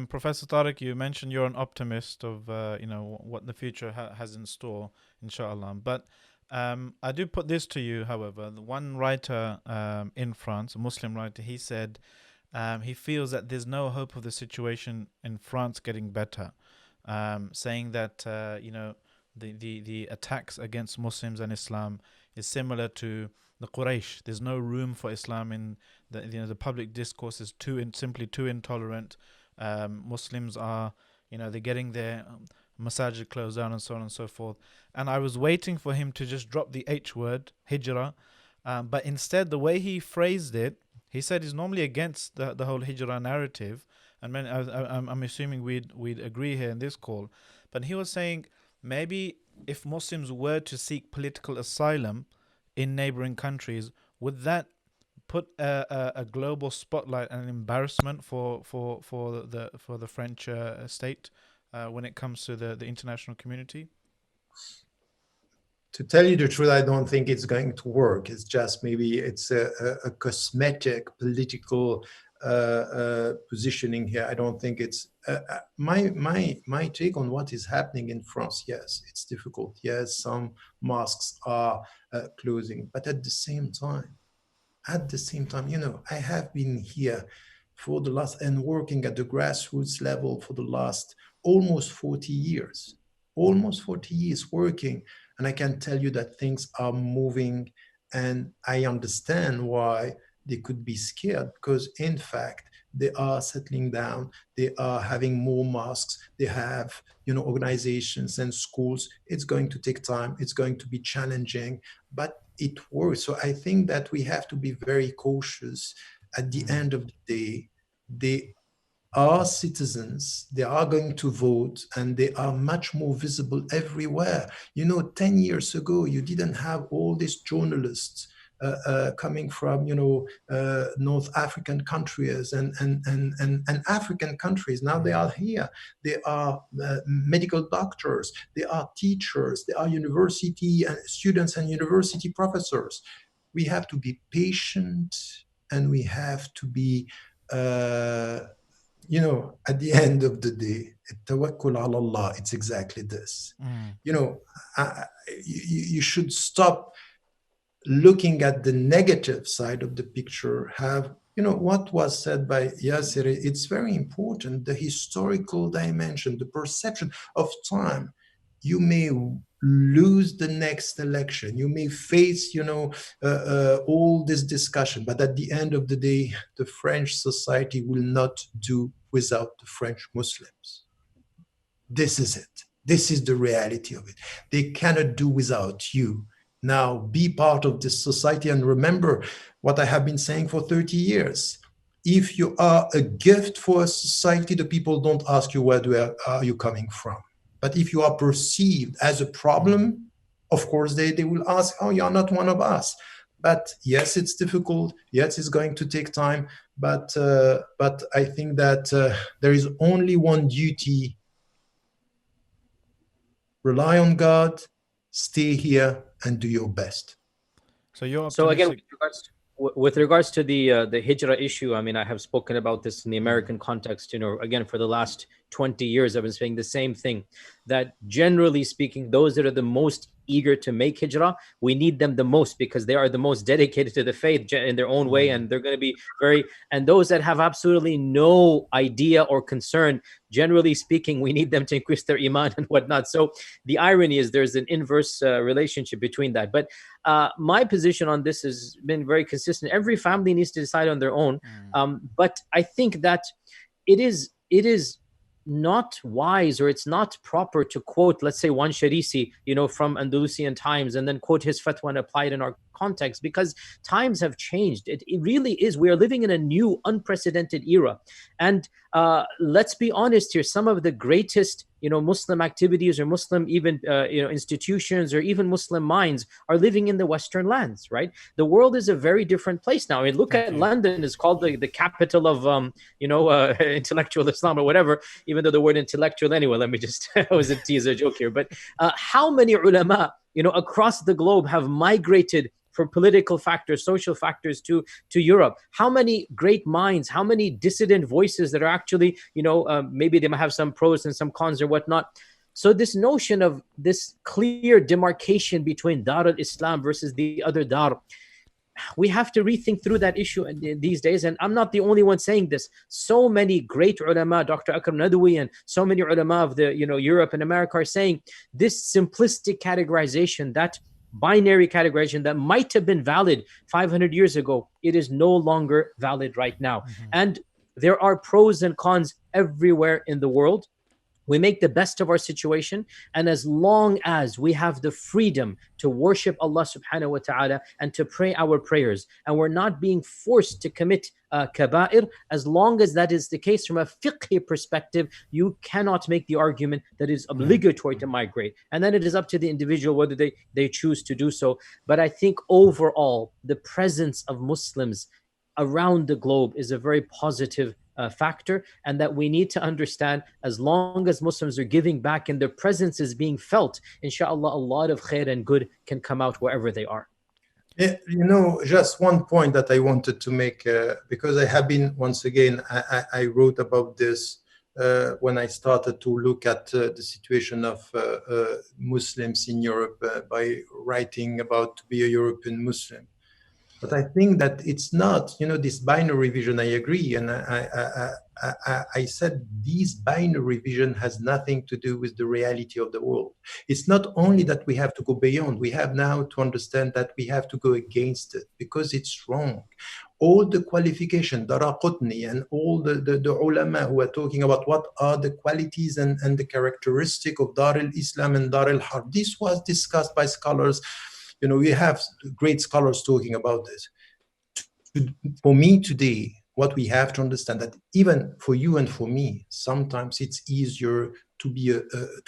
Professor Tariq, you mentioned you're an optimist of what the future has in store, inshallah. But I do put this to you, however. The one writer in France, a Muslim writer, he said he feels that there's no hope of the situation in France getting better, saying that the attacks against Muslims and Islam is similar to the Quraysh. There's no room for Islam in the public discourse is simply too intolerant. Muslims are, they're getting their masajid closed down and so on and so forth. And I was waiting for him to just drop the H word, Hijrah. But instead, the way he phrased it, he said he's normally against the whole Hijrah narrative. And I'm assuming we'd agree here in this call. But he was saying maybe if Muslims were to seek political asylum in neighboring countries, would that put a global spotlight and an embarrassment for the French state when it comes to the international community? To tell you the truth, I don't think it's going to work. It's just maybe it's a cosmetic political positioning here. I don't think it's my take on what is happening in France. Yes, it's difficult. Yes, some mosques are closing, but at the same time, I have been here for the last and working at the grassroots level for the last almost 40 years working. And I can tell you that things are moving, and I understand why they could be scared, because in fact, they are settling down. They are having more mosques. They have, organizations and schools. It's going to take time. It's going to be challenging, but it works. So I think that we have to be very cautious. At the end of the day, they are citizens. They are going to vote, and they are much more visible everywhere. 10 years ago, you didn't have all these journalists coming from, North African countries and African countries. Now they are here. They are medical doctors. They are teachers. They are university students and university professors. We have to be patient, and we have to be, at the end of the day, tawakkul ala Allah. It's exactly this. You should stop looking at the negative side of the picture. Have what was said by Yasir, it's very important, the historical dimension, the perception of time. You may lose the next election, you may face all this discussion, but at the end of the day, the French society will not do without the French Muslims. This is it. This is the reality of it. They cannot do without you. Now, be part of this society, and remember what I have been saying for 30 years. If you are a gift for a society, the people don't ask you where are you coming from. But if you are perceived as a problem, of course, they will ask, oh, you're not one of us. But yes, it's difficult. Yes, it's going to take time. But I think that there is only one duty. Rely on God, stay here, and do your best. So again, with regards to the Hijrah issue, I mean, I have spoken about this in the American context, again, for the last 20 years, I've been saying the same thing, that generally speaking, those that are the most eager to make Hijrah, we need them the most, because they are the most dedicated to the faith in their own way, and they're going to be and those that have absolutely no idea or concern, generally speaking, we need them to increase their iman and whatnot. So the irony is there's an inverse relationship between that. But my position on this has been very consistent. Every family needs to decide on their own. But I think that it is not wise, or it's not proper to quote, let's say, one Sharisi, from Andalusian times, and then quote his fatwa and apply it in our context, because times have changed. It really is. We are living in a new, unprecedented era. And let's be honest here, some of the greatest, Muslim activities, or Muslim even, institutions, or even Muslim minds are living in the Western lands, right? The world is a very different place now. I mean, look at London is called the capital of, intellectual Islam or whatever, even though the word intellectual, anyway, let me just, I was a teaser joke here. But how many ulama, across the globe have migrated for political factors, social factors to Europe. How many great minds, how many dissident voices that are actually, maybe they might have some pros and some cons or whatnot. So this notion of this clear demarcation between Dar al-Islam versus the other Dar, we have to rethink through that issue these days. And I'm not the only one saying this. So many great ulama, Dr. Akram Nadawi, and so many ulama of the Europe and America are saying this simplistic categorization, that binary categorization that might have been valid 500 years ago, it is no longer valid right now. And there are pros and cons everywhere in the world. We make the best of our situation, and as long as we have the freedom to worship Allah subhanahu wa ta'ala and to pray our prayers, and we're not being forced to commit kaba'ir, as long as that is the case from a fiqh perspective, you cannot make the argument that it is obligatory to migrate. And then it is up to the individual whether they choose to do so. But I think overall, the presence of Muslims around the globe is a very positive factor, and that we need to understand, as long as Muslims are giving back and their presence is being felt, inshallah, a lot of khair and good can come out wherever they are. Just one point that I wanted to make, because I have been, once again, I wrote about this when I started to look at the situation of Muslims in Europe by writing about to be a European Muslim. But I think that it's not, this binary vision. I agree, and I said this binary vision has nothing to do with the reality of the world. It's not only that we have to go beyond, we have now to understand that we have to go against it, because it's wrong. All the qualification, Daraqutni and all the ulama who are talking about what are the qualities and the characteristic of Dar al-Islam and Dar al-Harb, this was discussed by scholars. We have great scholars talking about this. For me today, what we have to understand that even for you and for me, sometimes it's easier to be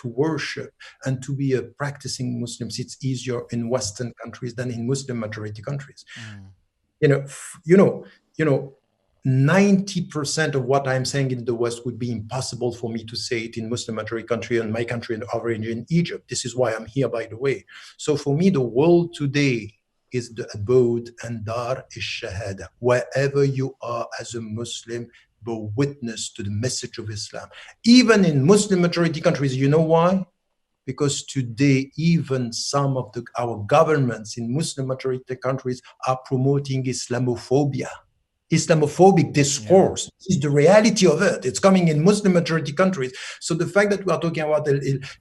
to worship and to be a practicing Muslims. It's easier in Western countries than in Muslim majority countries. 90% of what I'm saying in the West would be impossible for me to say it in Muslim majority country and my country in origin in Egypt. This is why I'm here, by the way. So for me, the world today is the abode and dar is-shahada. Wherever you are as a Muslim, bear witness to the message of Islam. Even in Muslim majority countries, you know why? Because today, even some of our governments in Muslim majority countries are promoting Islamophobia. Islamophobic discourse is the reality of it. It's coming in Muslim majority countries. So the fact that we are talking about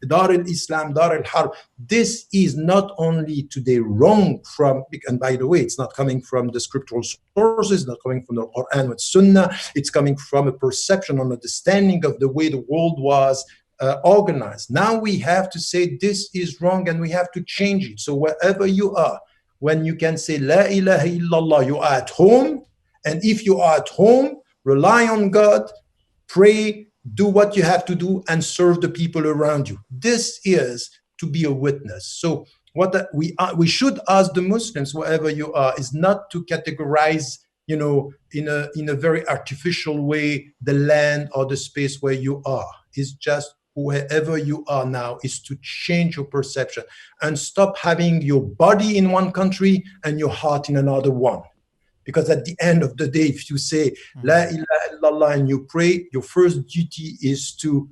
Dar al-Islam, Dar al-Harb, this is not only today wrong from, and by the way, it's not coming from the scriptural sources, not coming from the Quran with Sunnah, it's coming from a perception, an understanding of the way the world was organized. Now we have to say this is wrong and we have to change it. So wherever you are, when you can say La ilaha illallah, you are at home. And if you are at home, rely on God, pray, do what you have to do, and serve the people around you. This is to be a witness. So what we should ask the Muslims, wherever you are, is not to categorize, in a very artificial way, the land or the space where you are. It's just wherever you are now is to change your perception and stop having your body in one country and your heart in another one. Because at the end of the day, if you say La ilaha illallah and you pray, your first duty is to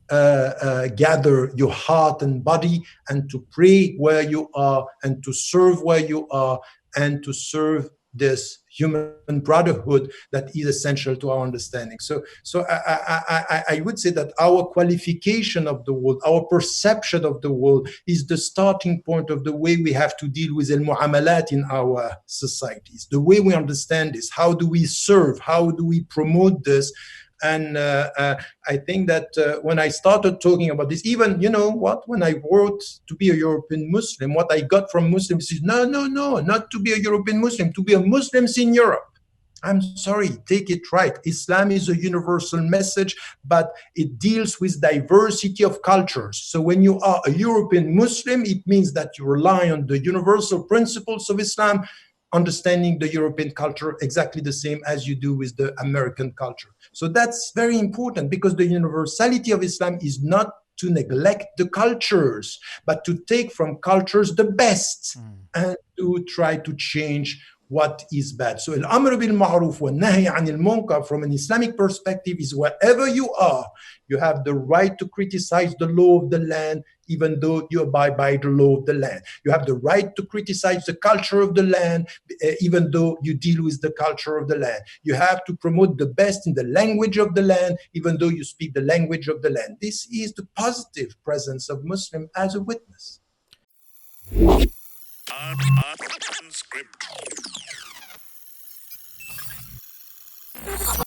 gather your heart and body and to pray where you are and to serve where you are and to serve this human brotherhood that is essential to our understanding. So I would say that our qualification of the world, our perception of the world is the starting point of the way we have to deal with al-mu'amalat in our societies, the way we understand this, how do we serve, how do we promote this. And I think that when I started talking about this, even, when I wrote to be a European Muslim, what I got from Muslims is, no, not to be a European Muslim, to be a Muslim in Europe. I'm sorry, take it right. Islam is a universal message, but it deals with diversity of cultures. So when you are a European Muslim, it means that you rely on the universal principles of Islam, understanding the European culture exactly the same as you do with the American culture. So that's very important, because the universality of Islam is not to neglect the cultures, but to take from cultures the best and to try to change what is bad. So al-amr bil ma'ruf wa nahy anil munkar from an Islamic perspective is wherever you are, you have the right to criticize the law of the land, even though you abide by the law of the land. You have the right to criticize the culture of the land, even though you deal with the culture of the land. You have to promote the best in the language of the land, even though you speak the language of the land. This is the positive presence of Muslim as a witness. Unscripted.